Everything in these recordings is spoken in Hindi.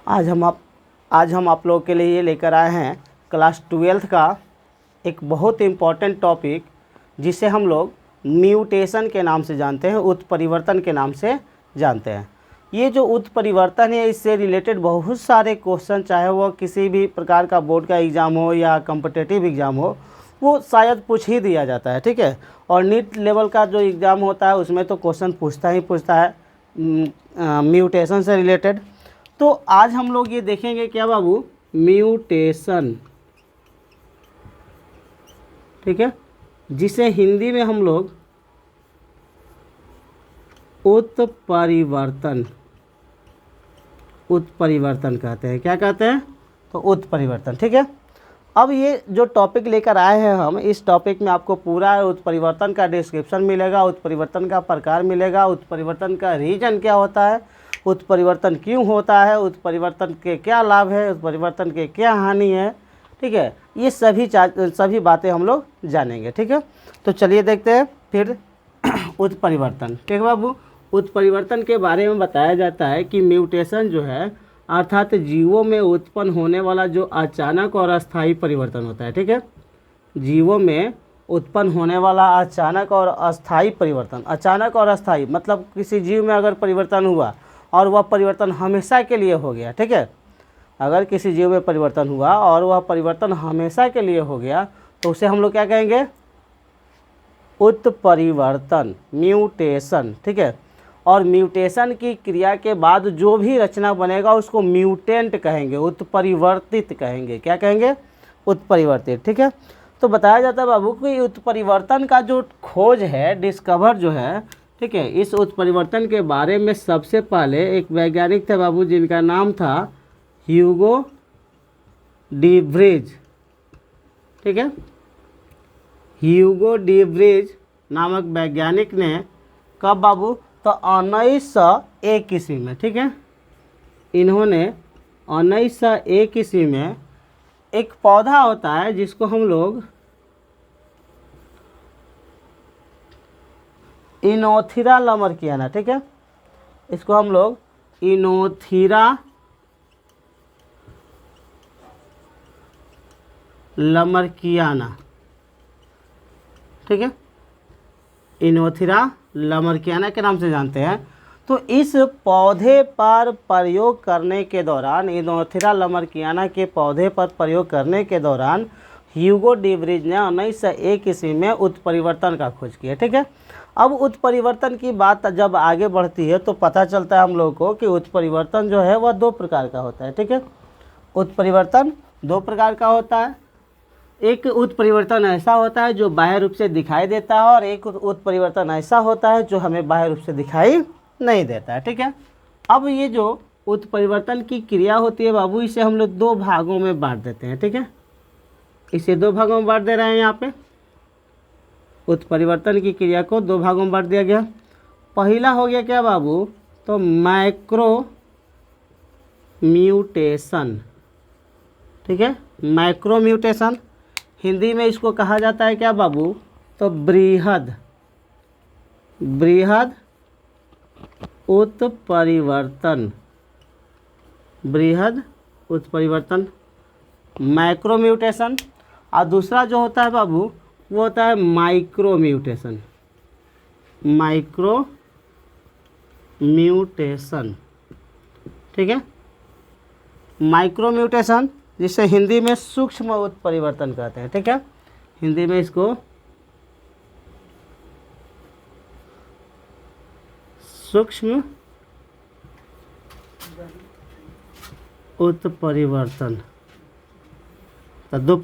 आज हम आप लोगों के लिए ये लेकर आए हैं क्लास 12th का एक बहुत इम्पॉर्टेंट टॉपिक, जिसे हम लोग म्यूटेशन के नाम से जानते हैं, उत्परिवर्तन के नाम से जानते हैं। ये जो उत्परिवर्तन है, इससे रिलेटेड बहुत सारे क्वेश्चन, चाहे वो किसी भी प्रकार का बोर्ड का एग्ज़ाम हो या कॉम्पिटिटिव एग्ज़ाम हो, वो शायद पूछ ही दिया जाता है। ठीक है। और नीट लेवल का जो एग्ज़ाम होता है उसमें तो क्वेश्चन पूछता है म्यूटेशन से रिलेटेड। तो आज हम लोग ये देखेंगे क्या बाबू, म्यूटेशन। ठीक है, जिसे हिंदी में हम लोग उत्परिवर्तन कहते हैं। क्या कहते हैं? तो उत्परिवर्तन। ठीक है। अब ये जो टॉपिक लेकर आए हैं हम, इस टॉपिक में आपको पूरा उत्परिवर्तन का डिस्क्रिप्शन मिलेगा, उत्परिवर्तन का प्रकार मिलेगा, उत्परिवर्तन का रीजन क्या होता है, उत्परिवर्तन क्यों होता है, उत्परिवर्तन के क्या लाभ है, उत्परिवर्तन के क्या हानि है। ठीक है, ये सभी बातें हम लोग जानेंगे। ठीक है, तो चलिए देखते हैं फिर उत्परिवर्तन। ठीक है बाबू, उत्परिवर्तन के बारे में बताया जाता है कि म्यूटेशन जो है, अर्थात जीवों में उत्पन्न होने वाला जो अचानक और अस्थायी परिवर्तन होता है। ठीक है, जीवों में उत्पन्न होने वाला अचानक और अस्थायी परिवर्तन। अचानक और अस्थायी मतलब किसी जीव में अगर परिवर्तन हुआ और वह परिवर्तन हमेशा के लिए हो गया। ठीक है, अगर किसी जीव में परिवर्तन हुआ और वह परिवर्तन हमेशा के लिए हो गया तो उसे हम लोग क्या कहेंगे? उत्परिवर्तन, म्यूटेशन। ठीक है, और म्यूटेशन की क्रिया के बाद जो भी रचना बनेगा उसको म्यूटेंट कहेंगे, उत्परिवर्तित कहेंगे। क्या कहेंगे? उत्परिवर्तित। ठीक है, तो बताया जाता है बाबू कि उत्परिवर्तन का जो खोज है, डिस्कवर जो है, ठीक है, इस उत्परिवर्तन के बारे में सबसे पहले एक वैज्ञानिक थे बाबू, जिनका नाम था ह्यूगो डी व्रीज। ठीक है, ह्यूगो डी व्रीज नामक वैज्ञानिक ने कब बाबू? तो 1901 ईस्वी में। ठीक है, इन्होंने 1901 ईस्वी में एक पौधा होता है जिसको हम लोग इनोथिरा लमरकियाना, ठीक है, इसको हम लोग इनोथिरा लमरकियाना, ठीक है, इनोथिरा लमरकियाना के नाम से जानते हैं। तो इस पौधे पर प्रयोग करने के दौरान, इनोथिरा लमरकियाना के पौधे पर प्रयोग करने के दौरान ह्यूगो डी व्रीज ने 1901 ईस्वी में उत्परिवर्तन का खोज किया। ठीक है, अब उत्परिवर्तन की बात जब आगे बढ़ती है तो पता चलता है हम लोग को कि उत्परिवर्तन जो है वह दो प्रकार का होता है। ठीक है, उत्परिवर्तन दो प्रकार का होता है। एक उत्परिवर्तन ऐसा होता है जो बाह्य रूप से दिखाई देता है, और एक उत्परिवर्तन ऐसा होता है जो हमें बाह्य रूप से दिखाई नहीं देता है। ठीक है, अब ये जो उत्परिवर्तन की क्रिया होती है बाबू, इसे हम लोग दो भागों में बांट देते हैं। ठीक है, इसे दो भागों में बांट दे रहे हैं। यहाँ पे उत्परिवर्तन की क्रिया को दो भागों में बांट दिया गया। पहला हो गया क्या बाबू? तो माइक्रो म्यूटेशन। ठीक है, माइक्रो म्यूटेशन, हिंदी में इसको कहा जाता है क्या बाबू? तो बृहद उत्परिवर्तन, बृहद उत्परिवर्तन, माइक्रो म्यूटेशन। और दूसरा जो होता है बाबू वो होता है माइक्रो म्यूटेशन, माइक्रो म्यूटेशन। ठीक है, माइक्रो म्यूटेशन जिसे हिंदी में सूक्ष्म उत्परिवर्तन कहते हैं। ठीक है, हिंदी में इसको सूक्ष्म उत्परिवर्तन। तो दो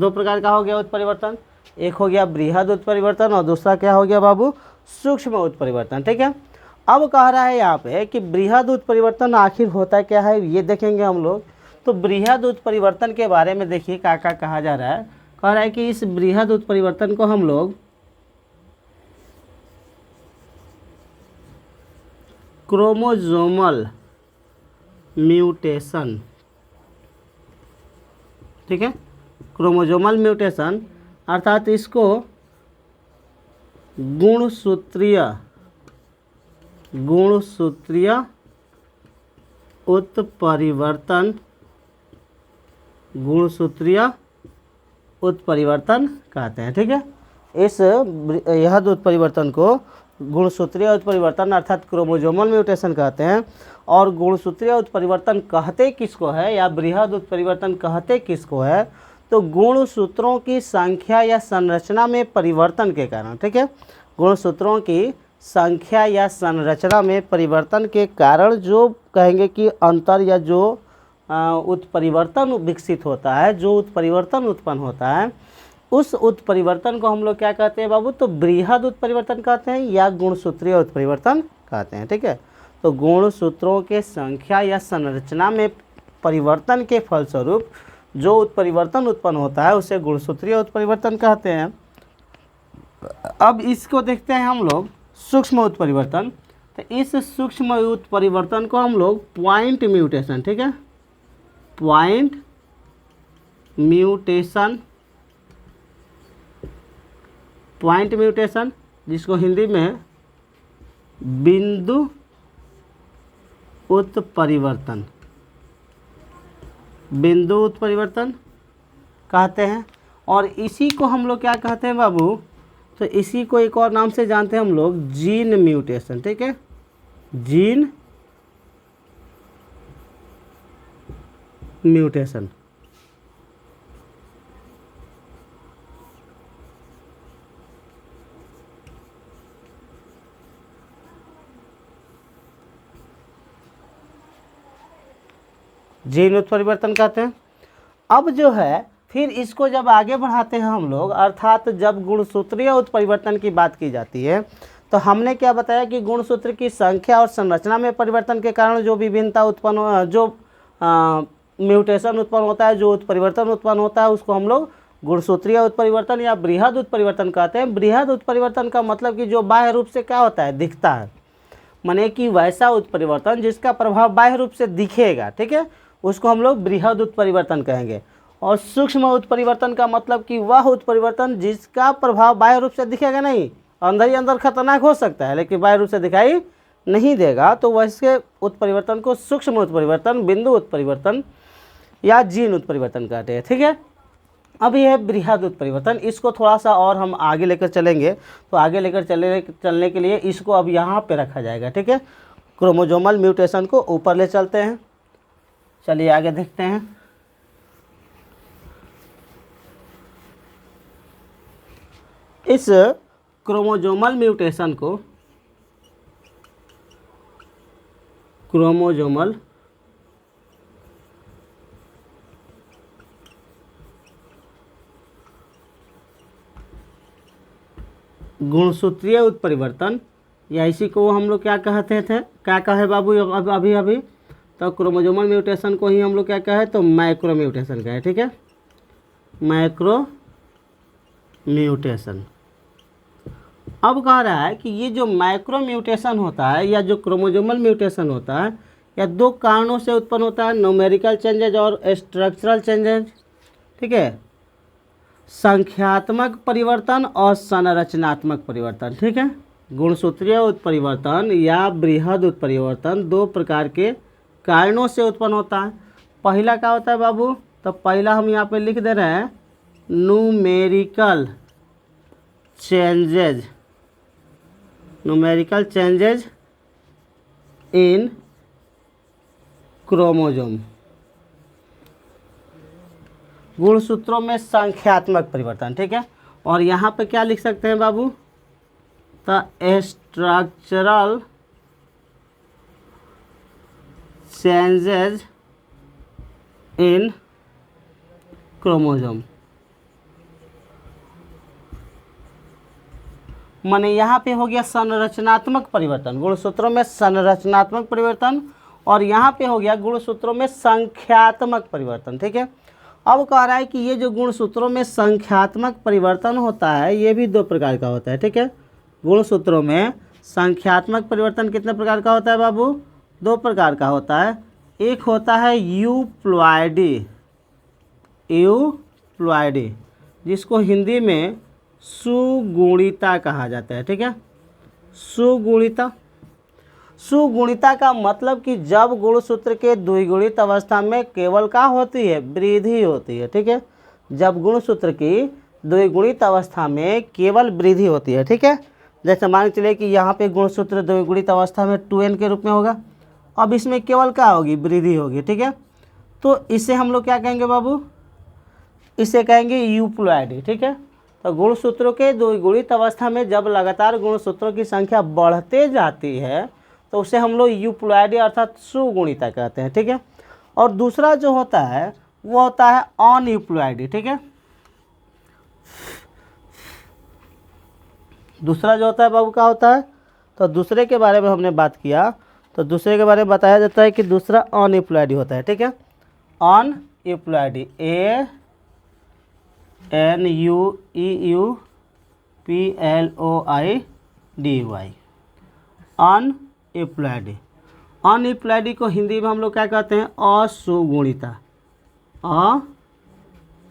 प्रकार का हो गया उत्परिवर्तन, एक हो गया बृहद उत्परिवर्तन और दूसरा क्या हो गया बाबू? सूक्ष्म उत्परिवर्तन। ठीक है, अब कह रहा है यहाँ पे कि बृहद उत्परिवर्तन आखिर होता क्या है, ये देखेंगे हम लोग। तो बृहद उत्परिवर्तन के बारे में देखिए क्या क्या कहा जा रहा है। कह रहा है कि इस बृहद उत्परिवर्तन को हम लोग क्रोमोसोमल म्यूटेशन, ठीक है, क्रोमोसोमल म्यूटेशन, अर्थात इसको गुणसूत्रीय उत्परिवर्तन गुणसूत्रीय उत्परिवर्तन कहते हैं। ठीक है, इस यह उत्परिवर्तन को गुणसूत्रीय उत्परिवर्तन अर्थात क्रोमोसोमल म्यूटेशन कहते हैं। और गुणसूत्रीय उत्परिवर्तन कहते किसको है या बृहद उत्परिवर्तन कहते किसको है, तो गुणसूत्रों की संख्या या संरचना में परिवर्तन के कारण। ठीक है, गुणसूत्रों की संख्या या संरचना में परिवर्तन के कारण जो कहेंगे कि अंतर या जो उत्परिवर्तन विकसित होता है, जो उत्परिवर्तन उत्पन्न होता है, उस उत्परिवर्तन को हम लोग क्या कहते हैं बाबू, तो बृहद उत्परिवर्तन कहते हैं या गुणसूत्रीय उत्परिवर्तन कहते हैं। ठीक है, तो गुणसूत्रों के संख्या या संरचना में परिवर्तन के फलस्वरूप जो उत्परिवर्तन उत्पन्न होता है उसे गुणसूत्रीय उत्परिवर्तन कहते हैं। अब इसको देखते हैं हम लोग सूक्ष्म उत्परिवर्तन। तो इस सूक्ष्म उत्परिवर्तन को हम लोग पॉइंट म्यूटेशन, ठीक है, पॉइंट म्यूटेशन, पॉइंट म्यूटेशन जिसको हिंदी में बिंदु उत्परिवर्तन, बिंदु उत्परिवर्तन कहते हैं। और इसी को हम लोग क्या कहते हैं बाबू, तो इसी को एक और नाम से जानते हैं हम लोग जीन म्यूटेशन। ठीक है, जीन म्यूटेशन। जीन उत्परिवर्तन कहते हैं। अब जो है फिर इसको जब आगे बढ़ाते हैं हम लोग, अर्थात जब गुणसूत्रीय उत्परिवर्तन की बात की जाती है तो हमने क्या बताया कि गुणसूत्र की संख्या और संरचना में परिवर्तन के कारण जो विभिन्नता उत्पन्न, जो म्यूटेशन उत्पन्न होता है, जो उत्परिवर्तन उत्पन्न होता है, उसको हम लोग गुणसूत्रीय उत्परिवर्तन या बृहद उत्परिवर्तन कहते हैं। बृहद उत्परिवर्तन का मतलब कि जो बाह्य रूप से क्या होता है, दिखता है, माने कि वैसा उत्परिवर्तन जिसका प्रभाव बाह्य रूप से दिखेगा। ठीक है, उसको हम लोग बृहद उत्परिवर्तन कहेंगे। और सूक्ष्म उत्परिवर्तन का मतलब कि वह उत्परिवर्तन जिसका प्रभाव बाह्य रूप से दिखेगा नहीं, अंदर ही अंदर खतरनाक हो सकता है लेकिन बाह्य रूप से दिखाई नहीं देगा, तो वैसे उत्परिवर्तन को सूक्ष्म उत्परिवर्तन, बिंदु उत्परिवर्तन या जीन उत्परिवर्तन कहते हैं। ठीक है, अब यह बृहद उत्परिवर्तन, इसको थोड़ा सा और हम आगे लेकर चलेंगे। तो आगे लेकर चलने के लिए इसको अब यहाँ पे रखा जाएगा। ठीक है, क्रोमोसोमल म्यूटेशन को ऊपर ले चलते हैं। चलिए आगे देखते हैं। इस क्रोमोसोमल म्यूटेशन को क्रोमोसोमल गुणसूत्रीय उत्परिवर्तन या इसी को हम लोग क्या कहते थे, क्या कहे बाबू अभी तो क्रोमोसोमल म्यूटेशन को ही हम लोग क्या कहे, तो माइक्रो म्यूटेशन कहे। ठीक है, माइक्रो म्यूटेशन। अब कह रहा है कि ये जो माइक्रो म्यूटेशन होता है या जो क्रोमोसोमल म्यूटेशन होता है, या दो कारणों से उत्पन्न होता है, न्यूमेरिकल चेंजेज और स्ट्रक्चरल चेंजेज। ठीक है, संख्यात्मक परिवर्तन और संरचनात्मक परिवर्तन। ठीक है, गुणसूत्रीय उत्परिवर्तन या बृहद उत्परिवर्तन दो प्रकार के कारणों से उत्पन्न होता है। पहला क्या होता है बाबू, तो पहला हम यहाँ पे लिख दे रहे हैं numerical changes, numerical changes in chromosome, गुणसूत्रों में संख्यात्मक परिवर्तन। ठीक है, और यहाँ पे क्या लिख सकते हैं बाबू, तो स्ट्रक्चरल चेंजेज इन क्रोमोसोम। माने यहाँ पे हो गया संरचनात्मक परिवर्तन, गुणसूत्रों में संरचनात्मक परिवर्तन, और यहाँ पे हो गया गुणसूत्रों में संख्यात्मक परिवर्तन। ठीक है, अब कह रहा है कि ये जो गुणसूत्रों में संख्यात्मक परिवर्तन होता है ये भी दो प्रकार का होता है। ठीक है, गुणसूत्रों में संख्यात्मक परिवर्तन कितने प्रकार का होता है बाबू, दो प्रकार का होता है। एक होता है यूप्लॉइडी, यूप्लॉइडी जिसको हिंदी में सुगुणिता कहा जाता है। ठीक है, सुगुणिता। सुगुणिता का मतलब कि जब गुणसूत्र के द्विगुणित अवस्था में केवल क्या होती है, वृद्धि होती है। ठीक है, जब गुणसूत्र की द्विगुणित अवस्था में केवल वृद्धि होती है। ठीक है, जैसे मान के चलिए कि यहाँ पे गुणसूत्र द्विगुणित अवस्था में 2n के रूप में होगा, अब इसमें केवल क्या होगी, वृद्धि होगी। ठीक है, तो इसे हम लोग क्या कहेंगे बाबू, इसे कहेंगे यूप्लॉइडी। ठीक है, तो गुणसूत्रों के द्विगुणित अवस्था में जब लगातार गुणसूत्रों की संख्या बढ़ते जाती है तो उसे हम लोग यूप्लॉइडी अर्थात सुगुणिता कहते हैं। ठीक है, और दूसरा जो होता है वो होता है अनयूप्लॉइडी। ठीक है, दूसरा जो होता है बाबू क्या होता है, तो दूसरे के बारे में हमने बात किया, तो दूसरे के बारे में बताया जाता है कि दूसरा अनयूप्लॉइडी होता है। ठीक है, अनयूप्लॉइडी, ANUEUPLOIDY, अनयूप्लॉइडी। अनयूप्लॉइडी को हिंदी में हम लोग क्या कहते हैं, असुगुणिता,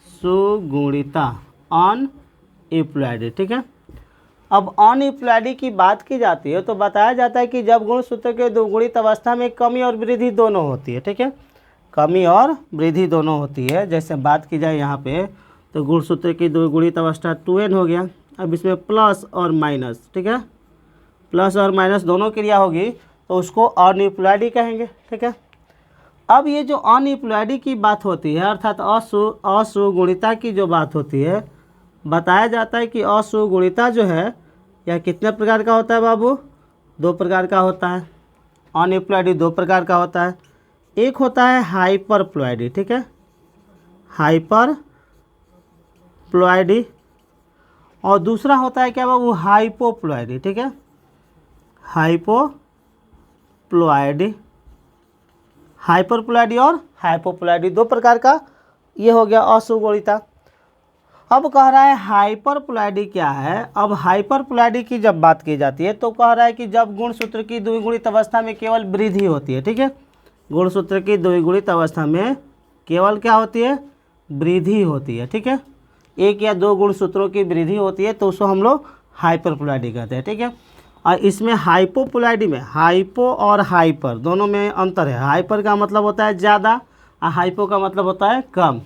असुगुणिता, अनयूप्लॉइडी। ठीक है, अब अनयूप्लॉइडी की बात की जाती है तो बताया जाता है कि जब गुणसूत्र के द्विगुणित अवस्था में कमी और वृद्धि दोनों होती है। ठीक है, कमी और वृद्धि दोनों होती है। जैसे बात की जाए यहाँ पे तो गुणसूत्र की द्विगुणित अवस्था 2n हो गया, अब इसमें प्लस और माइनस, ठीक है, प्लस और माइनस दोनों क्रिया होगी तो उसको अनयूप्लॉइडी कहेंगे। ठीक है, अब ये जो अनयूप्लॉइडी की बात होती है अर्थात असुगुणिता की जो बात होती है, बताया जाता है कि असुगुणिता जो है यह कितने प्रकार का होता है बाबू, 2 प्रकार का होता है। अनयूप्लॉइडी 2 प्रकार का होता है, एक होता है हाइपरप्लॉइडी। ठीक है, हाइपरप्लॉइडी, और दूसरा होता है क्या बाबू, हाइपोप्लॉइडी। ठीक है, हाइपोप्लॉइडी, हाइपरप्लॉइडी और हाइपोप्लॉइडी 2 प्रकार का ये हो गया असुगुणिता। अब कह रहा है हाइपरप्लॉइडी क्या है। अब हाइपरप्लॉइडी की जब बात की जाती है तो कह रहा है कि जब गुणसूत्र की द्विगुणित अवस्था में केवल वृद्धि होती है। ठीक है, गुणसूत्र की द्विगुणित अवस्था में केवल क्या होती है, वृद्धि होती है। ठीक है, 1 या 2 गुणसूत्रों की वृद्धि होती है तो उसको हम लोग हाइपरप्लॉइडी कहते हैं। ठीक है, और इसमें हाइपोप्लॉइडी में हाइपो और हाइपर दोनों में अंतर है। हाइपर का मतलब होता है ज़्यादा और हाइपो का मतलब होता है कम।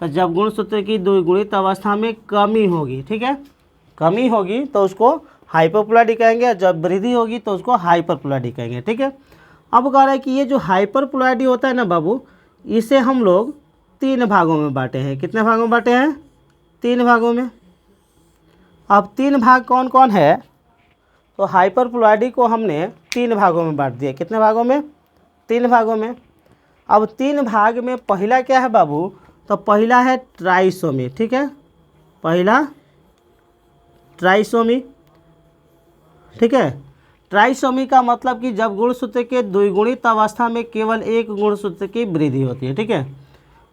तो जब गुणसूत्र की द्विगुणित अवस्था में कमी होगी, ठीक है, कमी होगी तो उसको हाइपोप्लॉइडी कहेंगे, और जब वृद्धि होगी तो उसको हाइपरप्लॉइडी कहेंगे। ठीक है, अब कह रहा है कि ये जो हाइपरप्लॉइडी होता है ना बाबू, इसे हम लोग 3 भागों में बांटे हैं। कितने भागों में बांटे हैं, 3 भागों में। अब 3 भाग कौन कौन है, तो हाइपरप्लॉइडी को हमने 3 भागों में बांट दिया। कितने भागों में, 3 भागों में। अब 3 भाग में पहला क्या है बाबू, तो पहला है ट्राइसोमी। ठीक है, पहला ट्राइसोमी। ठीक है, ट्राइसोमी का मतलब कि जब गुणसूत्र के द्विगुणित अवस्था में केवल एक गुणसूत्र की वृद्धि होती है। ठीक है,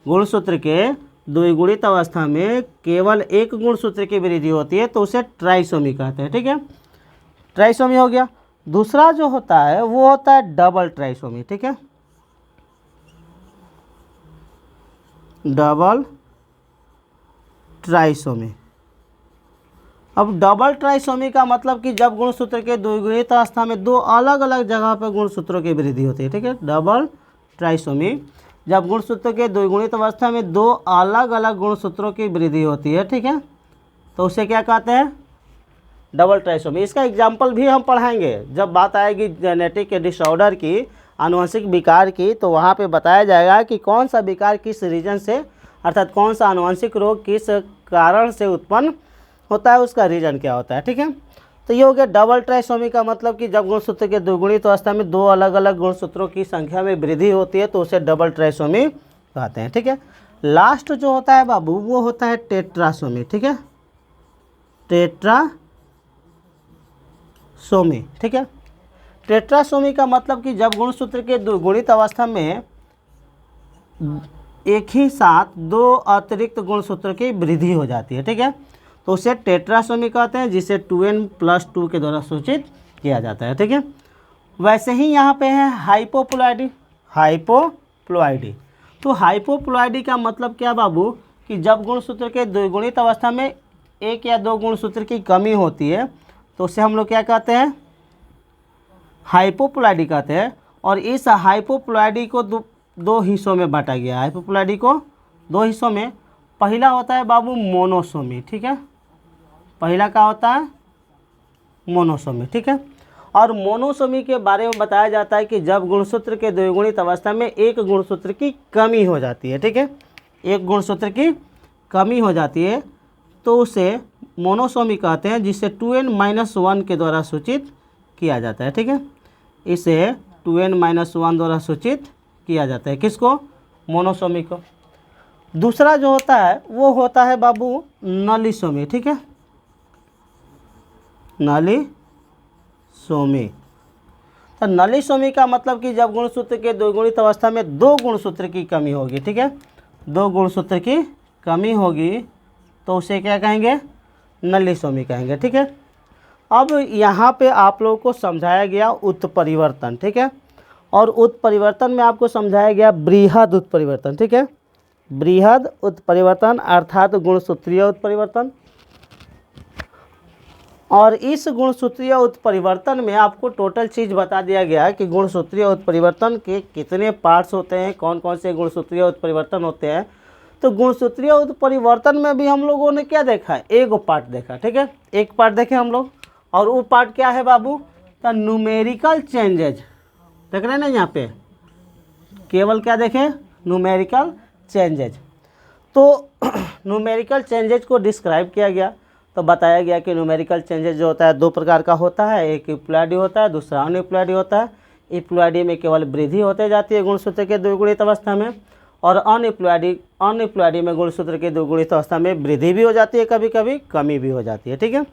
गुणसूत्र के द्विगुणित अवस्था में केवल एक गुणसूत्र की वृद्धि होती है तो उसे ट्राइसोमी कहते हैं। ठीक है, ट्राइसोमी हो गया। दूसरा जो होता है वो होता है डबल ट्राइसोमी। ठीक है, डबल ट्राइसोमी। अब डबल ट्राइसोमी का मतलब कि जब गुणसूत्र के द्विगुणित अवस्था में 2 अलग अलग जगह पर गुणसूत्रों की वृद्धि होती है। ठीक है, डबल ट्राइसोमी, जब गुणसूत्र के द्विगुणित अवस्था में 2 अलग अलग गुणसूत्रों की वृद्धि होती है। ठीक है, तो उसे क्या कहते हैं, डबल ट्राइसोमी। इसका एग्जाम्पल भी हम पढ़ाएंगे जब बात आएगी जेनेटिक डिसऑर्डर की, आनुवंशिक विकार की, तो वहाँ पे बताया जाएगा कि कौन सा विकार किस रीजन से अर्थात कौन सा आनुवंशिक रोग किस कारण से उत्पन्न होता है, उसका रीजन क्या होता है। ठीक है, तो ये हो गया डबल ट्राइसोमी का मतलब कि जब गुणसूत्र के द्विगुणित अवस्था में 2 अलग अलग गुणसूत्रों की संख्या में वृद्धि होती है तो उसे डबल ट्राइसोमी कहते हैं। ठीक है, लास्ट जो होता है बाबू वो होता है टेट्रासोमी। ठीक है, टेट्रासोमी। ठीक है, टेट्रासोमी का मतलब कि जब गुणसूत्र के द्विगुणित अवस्था में एक ही साथ 2 अतिरिक्त गुणसूत्र की वृद्धि हो जाती है। ठीक है, तो उसे टेट्रासोमी कहते हैं, जिसे 2n+2 के द्वारा सूचित किया जाता है। ठीक है, वैसे ही यहाँ पे है हाइपोप्लॉइडी। हाइपोप्लॉइडी, तो हाइपोप्लॉइडी का मतलब क्या बाबू कि जब गुणसूत्र के द्विगुणित अवस्था में 1 या 2 गुणसूत्र की कमी होती है तो उसे हम लोग क्या कहते हैं, हाइपोप्लॉइडी कहते हैं। और इस हाइपोप्लॉइडी को दो हिस्सों में बांटा गया है। हाइपोप्लॉइडी को दो हिस्सों में, पहला होता है बाबू मोनोसोमी, ठीक है, पहला क्या होता है मोनोसोमी, ठीक है। और मोनोसोमी के बारे में बताया जाता है कि जब गुणसूत्र के द्विगुणित अवस्था में एक गुणसूत्र की कमी हो जाती है, ठीक है, एक गुणसूत्र की कमी हो जाती है तो उसे मोनोसोमी कहते हैं, जिसे 2n-1 के द्वारा सूचित किया जाता है, ठीक है, इसे 2n-1 द्वारा सूचित किया जाता है। किसको? मोनोसोमी को। दूसरा जो होता है वो होता है बाबू नलीसोमी, ठीक है, नलीसोमी। तो नलीसोमी का मतलब कि जब गुणसूत्र के द्विगुणित अवस्था में दो गुणसूत्र की कमी होगी, ठीक है, दो गुणसूत्र की कमी होगी तो उसे क्या कहेंगे? नलीसोमी कहेंगे, ठीक है। अब यहाँ पे आप लोगों को समझाया गया उत्परिवर्तन, ठीक है, और उत्परिवर्तन में आपको समझाया गया बृहद उत्परिवर्तन, ठीक है, बृहद उत्परिवर्तन अर्थात गुणसूत्रीय उत्परिवर्तन। और इस गुणसूत्रीय उत्परिवर्तन में आपको टोटल चीज़ बता दिया गया कि गुणसूत्रीय उत्परिवर्तन के कितने पार्ट्स होते हैं, कौन कौन से गुणसूत्रीय उत्परिवर्तन होते हैं। तो गुणसूत्रीय उत्परिवर्तन में भी हम लोगों ने क्या देखा है? एक पार्ट देखा, ठीक है, एक पार्ट देखे हम लोग। और वो पार्ट क्या है बाबू? तो न्यूमेरिकल चेंजेज देख रहे हैं ना यहाँ पे, केवल क्या देखें? Numerical changes. तो न्यूमेरिकल चेंजेज को डिस्क्राइब किया गया तो बताया गया कि न्यूमेरिकल चेंजेज जो होता है दो प्रकार का होता है, एक इप्लॉइडी होता है, दूसरा अनइप्लॉइडी होता है। इप्लॉइडी में केवल वृद्धि होते जाती है गुणसूत्र के द्विगुणित अवस्था में, और अनइप्लॉइडी में गुणसूत्र के द्विगुणित अवस्था में वृद्धि भी हो जाती है, कभी कभी कमी भी हो जाती है, ठीक है।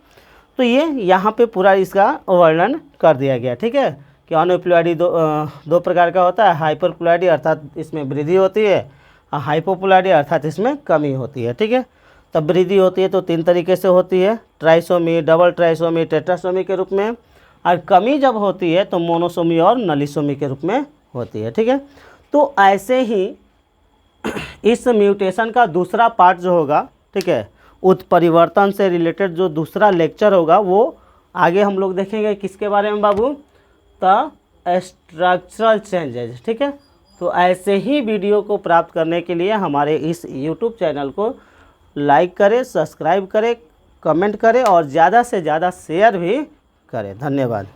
तो ये यहाँ पे पूरा इसका वर्णन कर दिया गया, ठीक है, कि अनइप्लॉइडी दो प्रकार का होता है, हाइपरप्लॉइडी अर्थात इसमें वृद्धि होती है, हाइपोप्लॉइडी अर्थात इसमें कमी होती है, ठीक है। तब वृद्धि होती है तो तीन तरीके से होती है, ट्राइसोमी, डबल ट्राइसोमी, टेट्रासोमी के रूप में, और कमी जब होती है तो मोनोसोमी और नलीसोमी के रूप में होती है, ठीक है। तो ऐसे ही इस म्यूटेशन का दूसरा पार्ट जो होगा, ठीक है, उत्परिवर्तन से रिलेटेड जो दूसरा लेक्चर होगा वो आगे हम लोग देखेंगे। किसके बारे में बाबू? द स्ट्रक्चरल चेंजेज, ठीक है। तो ऐसे ही वीडियो को प्राप्त करने के लिए हमारे इस यूट्यूब चैनल को लाइक करें, सब्सक्राइब करें, कमेंट करें और ज़्यादा से ज़्यादा शेयर भी करें। धन्यवाद।